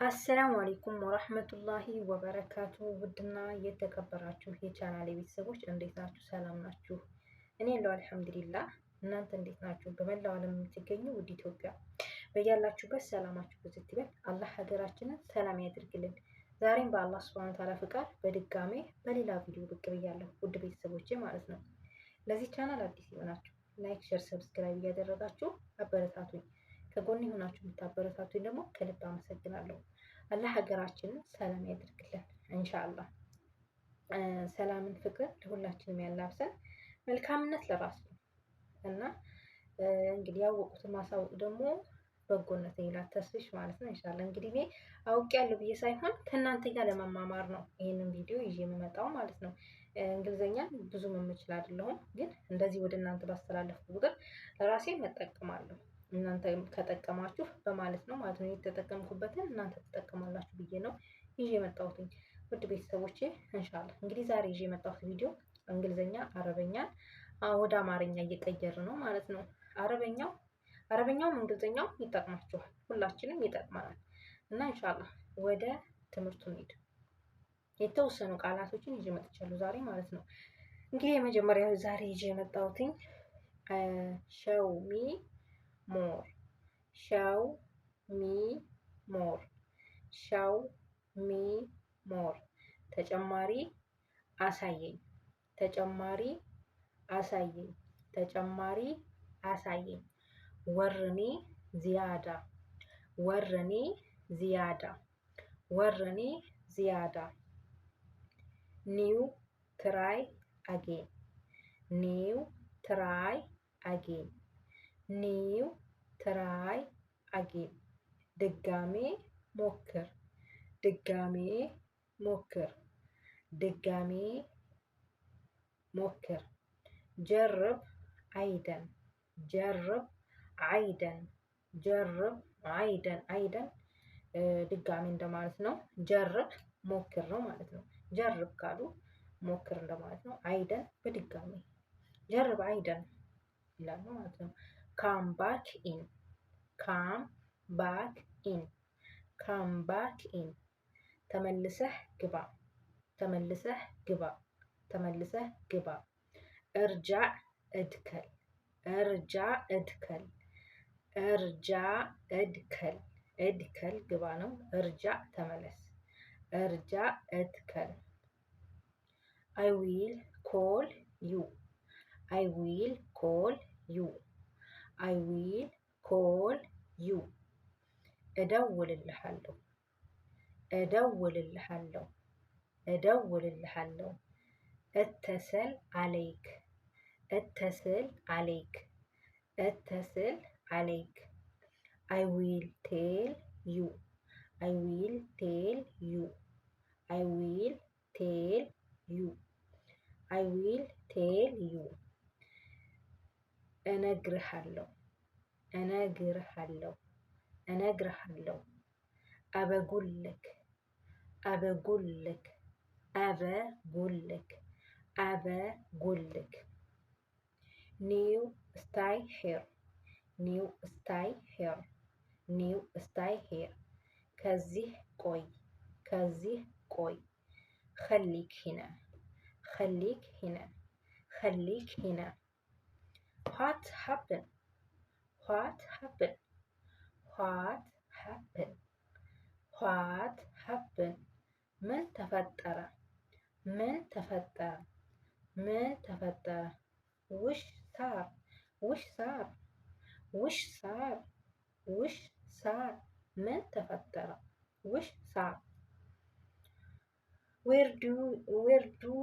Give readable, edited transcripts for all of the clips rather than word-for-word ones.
አሰላሙ አለይኩም ወራህመቱላሂ ወበረካቱ። ውድና የተከበራችሁ የቻናሌ ቤተሰቦች እንዴት ናችሁ? ሰላም ናችሁ? እኔ ያለው አልሐምዱሊላህ። እናንተ እንዴት ናችሁ? በመላው ዓለም የምትገኙ ውድ ኢትዮጵያ በያላችሁበት ሰላማችሁ ብዙ ይበል። አላህ ሀገራችንን ሰላም ያድርግልን። ዛሬም በአላህ ሱብሃነሁ ወተዓላ ፍቃድ በድጋሜ በሌላ ቪዲዮ ብቅ ብያለሁ ውድ ቤተሰቦቼ ማለት ነው። ለዚህ ቻናል አዲስ የሆናችሁ ላይክ፣ ሼር፣ ሰብስክራይብ እያደረጋችሁ አበረታቱኝ። ከጎን የሆናችሁ የምታበረታቱኝ ደግሞ ከልብ አመሰግናለሁ። አላህ ሀገራችንን ሰላም ያድርግልን ኢንሻአላህ። ሰላምን፣ ፍቅር ለሁላችንም ያላብሰን። መልካምነት ለራስ ነው እና እንግዲህ ያወቁትን ማሳወቅ ደግሞ በጎነት ይላል ተስፍሽ ማለት ነው። ኢንሻአላህ እንግዲህ እኔ አውቄያለሁ ብዬ ሳይሆን ከእናንተ ጋር ለመማማር ነው ይሄንን ቪዲዮ ይዤ የምመጣው ማለት ነው። እንግሊዘኛን ብዙም የምችል አይደለሁም፣ ግን እንደዚህ ወደ እናንተ ባስተላለፍኩ ቁጥር ለራሴ መጠቀማለሁ። እናንተ ከጠቀማችሁ በማለት ነው ማለት ነው። የተጠቀምኩበትን እናንተ ትጠቀማላችሁ ብዬ ነው ይዤ የመጣሁት ውድ ቤተሰቦቼ። ኢንሻአላህ እንግዲህ ዛሬ ይዤ የመጣሁት ቪዲዮ እንግሊዘኛ አረበኛን ወደ አማርኛ እየቀየር ነው ማለት ነው። አረበኛውም እንግሊዘኛው ይጠቅማችኋል፣ ሁላችንም ይጠቅመናል እና ኢንሻአላህ ወደ ትምህርቱ እንሂድ። የተወሰኑ ቃላቶችን ይዤ መጥቻለሁ ዛሬ ማለት ነው። እንግዲህ የመጀመሪያው ዛሬ ይዤ የመጣሁት ሾው ሚ ሞር፣ ሾው ሚ ሞር፣ ሾው ሚ ሞር፣ ተጨማሪ አሳየኝ፣ ተጨማሪ አሳየኝ፣ ተጨማሪ አሳየኝ። ወርኒ ዚያዳ፣ ወርኒ ዚያዳ፣ ወርኒ ዚያዳ። ኒው ትራይ አጌን፣ ኒው ትራይ አጌን፣ ኒው ትራይ አጌን። ድጋሜ ሞክር፣ ድጋሜ ሞክር፣ ድጋሜ ሞክር። ጀርብ አይደን፣ ጀርብ አይደን፣ ጀርብ አይደን። አይደን ድጋሜ እንደማለት ነው። ጀርብ ሞክር ነው ማለት ነው። ጀርብ ካሉ ሞክር እንደማለት ነው። አይደን በድጋሜ ጀርብ አይደን ይላሉ ማለት ነው። ካም ባክ ኢን፣ ካም ባክ ኢን፣ ካም ባክ ኢን። ተመልሰህ ግባ፣ ተመልሰህ ግባ፣ ተመልሰህ ግባ። እርጃዕ እድከል፣ እርጃዕ እድከል፣ እርጃዕ እድከል። እድከል ግባ ነው። እርጃዕ ተመለስ፣ እርጃዕ እድከል። አይ ዊል ኮል ዩ፣ አይ ዊል ኮል ዩ፣ አይ ዊል ኮል ዩ። እደውልልሃለሁ፣ እደውልልሃለሁ፣ እደውልልሃለሁ። እተሰል አለይክ፣ እተስል አለይክ፣ እተስል አለይክ። አይ ዊል ቴል ዩ፣ አይ ዊል ቴል ዩ፣ አይ ዊል ቴል ዩ፣ አይ ዊል ቴል ዩ። እነግርሃለሁ፣ እነግርሃለሁ፣ እነግርሃለሁ። አበጉልክ፣ አበጉልክ፣ አበጉልክ፣ አበጉልክ። ኒው ስታይ ሄር፣ ኒው ስታይ ሄር፣ ኒው ስታይ ሄር። ከዚህ ቆይ፣ ከዚህ ቆይ። ኸሊክ ሂና፣ ኸሊክ ሂና፣ ኸሊክ ሂና። ዋት ሀፕን፣ ዋት ሀፕን፣ ዋት ሀፕን፣ ዋት ሀፕን። ምን ተፈጠረ፣ ምን ተፈጠረ፣ ምን ተፈጠረ። ውሽ ሳር፣ ውሽ ሳር፣ ውሽ ሳር፣ ውሽ ሳር። ምን ተፈጠረ፣ ውሽ ሳር። ዌር ዱ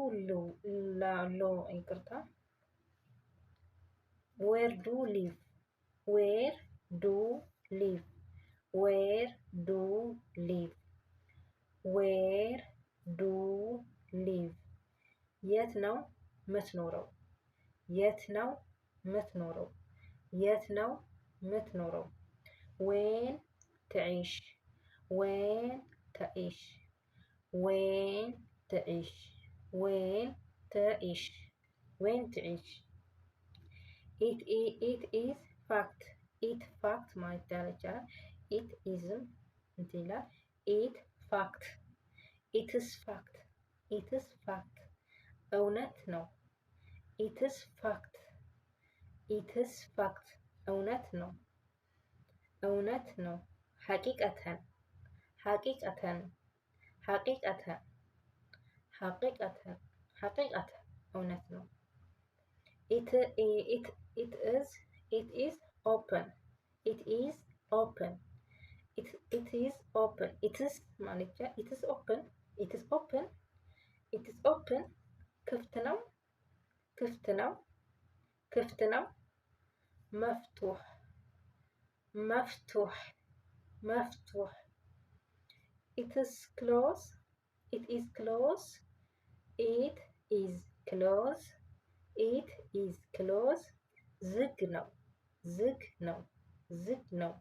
ሎ ይቅርታ፣ ዌር ዱ ሊቭ፣ ዌር ዱ ሊቭ፣ ዌር ዱ ሊቭ፣ ዌር ዱ ሊቭ። የት ነው ምትኖረው፣ የት ነው ምትኖረው፣ የት ነው ምትኖረው። ዌን ትዒሽ፣ ዌን ትዒሽ፣ ዌን ትዒሽ፣ ዌን ትዒሽ፣ ዌን ትዒሽ። ኢት ኢዝ ፋክት፣ ኢት ፋክት ማለት ይቻላል። ኢት ኢዝም እንትን ይላል። ኢት ፋክት ኢትስ ፋክት ኢትስ ፋክት እውነት ነው። ኢትስ ፋክት ኢትስ ፋክት እውነት ነው። እውነት ነው። ሐቂቀተን ሐቂቀተን ሐቂቀተን ሐቂቀተን ሐቂቀተን እውነት ነው። ኢት ኢዝ ኦፕን ኢት ኢዝ ኦፕን ኢት ኢዝ ኦፕን ኢትስ ማለት ኢትስ ኦፕን ኢትስ ኦፕን ኢትስ ኦፕን ክፍት ነው ክፍት ነው ክፍት ነው። መፍቱሕ መፍቱሕ መፍቱሕ ኢትስ ክሎዝ ኢት ኢዝ ክሎዝ ኢት ኢዝ ክሎዝ ኢት ኢዝ ክሎዝ ዝግ ነው ዝግ ነው ዝግ ነው።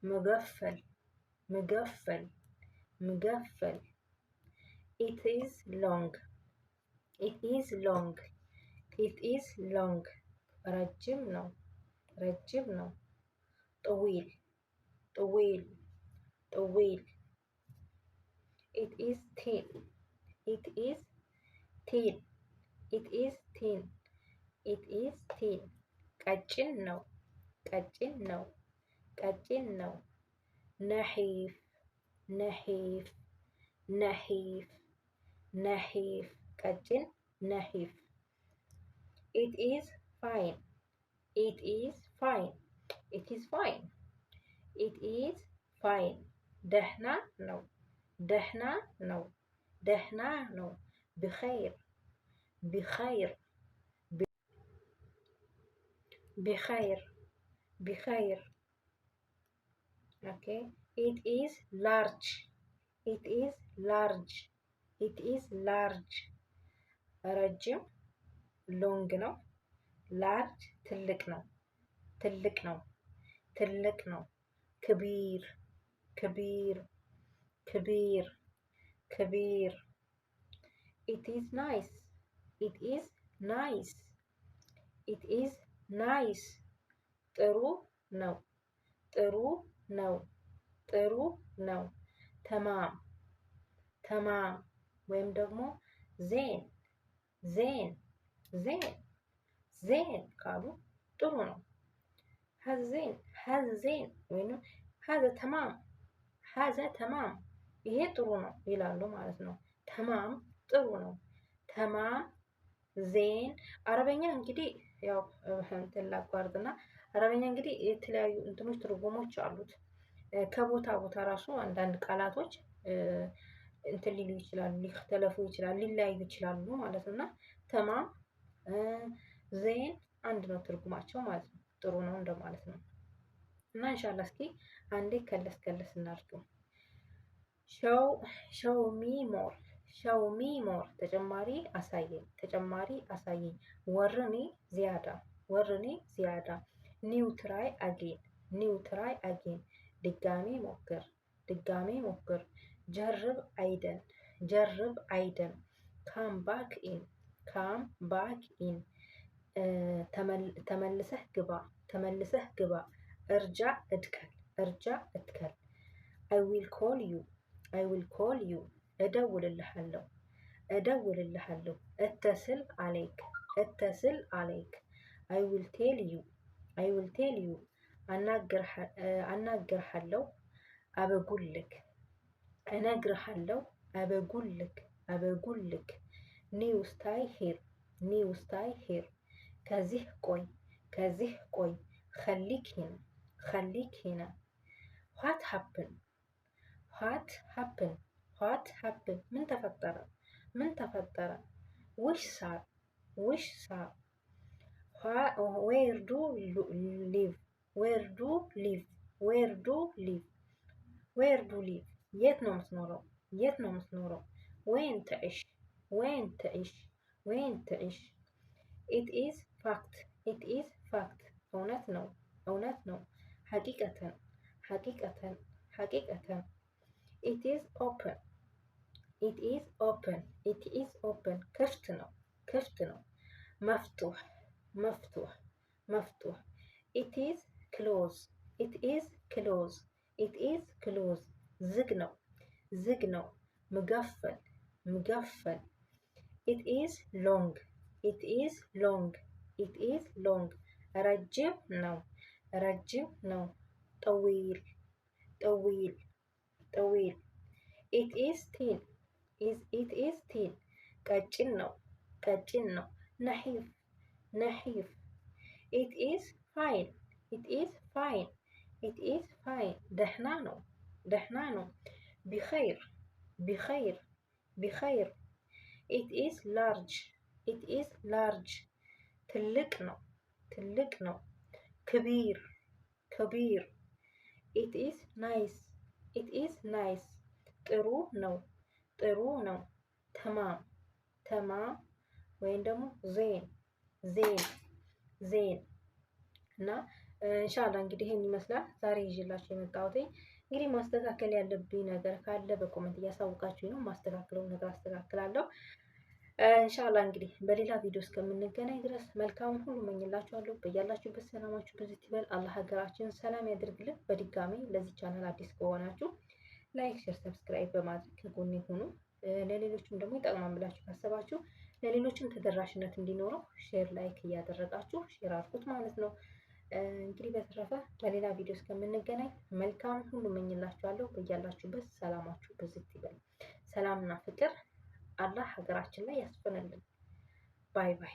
መገፈል መገፈል መገፈል ኢት ኢዝ ሎንግ ኢት ኢዝ ሎንግ ኢት ኢዝ ሎንግ ረጅም ነው ረጅም ነው። ጠዊል ጠዊል ጠዊል ኢት ኢዝ ቲን ኢት ኢዝ ቲን ኢት ኢዝ ቲን ኢት ኢዝ ቲን ቀጭን ነው ቀጭን ነው ቀጭን ነው። ነሒፍ ነሒፍ ነሒፍ ነሒፍ ቀጭን ነሒፍ። ኢት ኢዝ ፋይን ኢት ኢዝ ፋይን ኢት ኢዝ ፋይን ኢት ኢዝ ፋይን ደህና ነው ደህና ነው ደህና ነው። ብኸይር ብኸይር ብኸይር ብኸይር ኦኬ። ኢት ኢዝ ላርጅ ኢት ኢዝ ላርጅ ኢት ኢዝ ላርጅ ረጅም ሎንግ ነው። ላርጅ ትልቅ ነው ትልቅ ነው ትልቅ ነው። ክቢር ክቢር ክቢር ክቢር ኢት ኢዝ ናይስ ኢት ኢዝ ናይስ ኢት ኢዝ ናይስ ጥሩ ነው ጥሩ ነው ጥሩ ነው። ተማም ተማም ወይም ደግሞ ዜን ዜን ዜን ዜን ካሉ ጥሩ ነው። ሀዜን ሀዜን ወይም ሀዘ ተማም ሀዘ ተማም ይሄ ጥሩ ነው ይላሉ ማለት ነው። ተማም ጥሩ ነው። ተማም ዜን አረበኛ እንግዲህ ያው እንትን ላቋርጥና አረበኛ እንግዲህ የተለያዩ እንትኖች ትርጉሞች አሉት። ከቦታ ቦታ ራሱ አንዳንድ ቃላቶች እንትን ሊሉ ይችላሉ፣ ሊተለፉ ይችላሉ፣ ሊለያዩ ይችላሉ ማለት ነው። እና ተማም ዜን አንድ ነው ትርጉማቸው ማለት ነው። ጥሩ ነው እንደማለት ነው። እና ኢንሻአላህ እስኪ አንዴ ከለስ ከለስ እናድርገው። ሾው ሚ ሞር ሾው ሚ ሞር ተጨማሪ አሳየኝ ተጨማሪ አሳየኝ። ወርኒ ዚያዳ ወርኒ ዚያዳ። ኒው ትራይ አጌን ኒው ትራይ አጌን ድጋሜ ሞክር ድጋሜ ሞክር። ጀርብ አይደን ጀርብ አይደን። ካም ባክ ኢን ካም ባክ ኢን ተመልሰህ ግባ ተመልሰህ ግባ። እርጃ እድከል እርጃ እትከል። አይ ዊል ኮል ዩ አይ ዊል ኮል ዩ እደውልልሃለሁ እደውልልሃለሁ። እተስል አለይክ እተስል አለይክ። አይ ዊል ቴል ዩ አይ ዊል ቴል ዩ አናግርሃለሁ አበጉልክ እነግርሃለሁ አበጉልክ አበጉልክ። ኒው ስታይ ሂር ኒው ስታይ ሂር ከዚህ ቆይ ከዚህ ቆይ። ኸሊክ ሂና ኸሊክ ሂና። ዋት ሀፕን ዋት ሀፕን ዋት ሀፕን ምን ተፈጠረ ምን ተፈጠረ። ውሽ ሳር ውሽ ሳር። ዌር ዱ ሊቭ ዌር ዱ ሊቭ ዌር ዱ ሊቭ ዌር ዱ ሊቭ የት ነው የምትኖረው የት ነው የምትኖረው። ወይን ትዕሽ ወይን ትዕሽ ወይን ትዕሽ። ኢት ኢዝ ፋክት ኢት ኢዝ ፋክት እውነት ነው እውነት ነው። ሐቂቀተን ሐቂቀተን ሐቂቀተን። ኢት ኢዝ ኦፕን ኢት ኢዝ ኦፕን ኢት ኢዝ ኦፕን ክፍት ነው ክፍት ነው። መፍቱሕ መፍቱሕ መፍቱሕ። ኢት ኢዝ ክሎዝ ኢት ኢዝ ክሎዝ ኢት ኢዝ ክሎዝ ዝግ ነው ዝግ ነው። مقفل مقفل. it is long it is long it is long. ረጅም ነው ረጅም ነው። طويل طويل طويل. it is thin it is thin. ቀጭን ነው ቀጭን ነው። نحيف نحيف. it is fine it is fine it is fine. ደህና ነው ደህና ነው። بخير بخير بخير. it is large it is large. ትልቅ ነው ትልቅ ነው። كبير كبير. it is nice it is nice. ጥሩ ነው ጥሩ ነው። ተማም ተማም ወይም ደግሞ ዜን ዜን ዜን። እና ኢንሻአላህ እንግዲህ ይሄን ይመስላል ዛሬ ይዤላችሁ የመጣሁት። እንግዲህ ማስተካከል ያለብኝ ነገር ካለ በኮሜንት እያሳውቃችሁኝ ነው። ማስተካከለው ነገር አስተካክላለሁ ኢንሻአላህ። እንግዲህ በሌላ ቪዲዮ እስከምንገናኝ ድረስ መልካሙን ሁሉ እመኝላችኋለሁ። በያላችሁበት ሰላማችሁ ብዙ ይበል። አላህ ሀገራችንን ሰላም ያድርግልን። በድጋሚ ለዚህ ቻናል አዲስ ከሆናችሁ ላይክ፣ ሼር፣ ሰብስክራይብ በማድረግ ከጎኔ ሁኑ። ለሌሎችም ደግሞ ይጠቅማል ብላችሁ ካሰባችሁ ለሌሎችም ተደራሽነት እንዲኖረው ሼር ላይክ እያደረጋችሁ ሼር አድርጉት ማለት ነው። እንግዲህ በተረፈ በሌላ ቪዲዮ እስከምንገናኝ መልካም ሁሉ እመኝላችኋለሁ። በያላችሁበት ሰላማችሁ ብዝት ይበል። ሰላምና ፍቅር አላህ ሀገራችን ላይ ያስፈንልን። ባይ ባይ።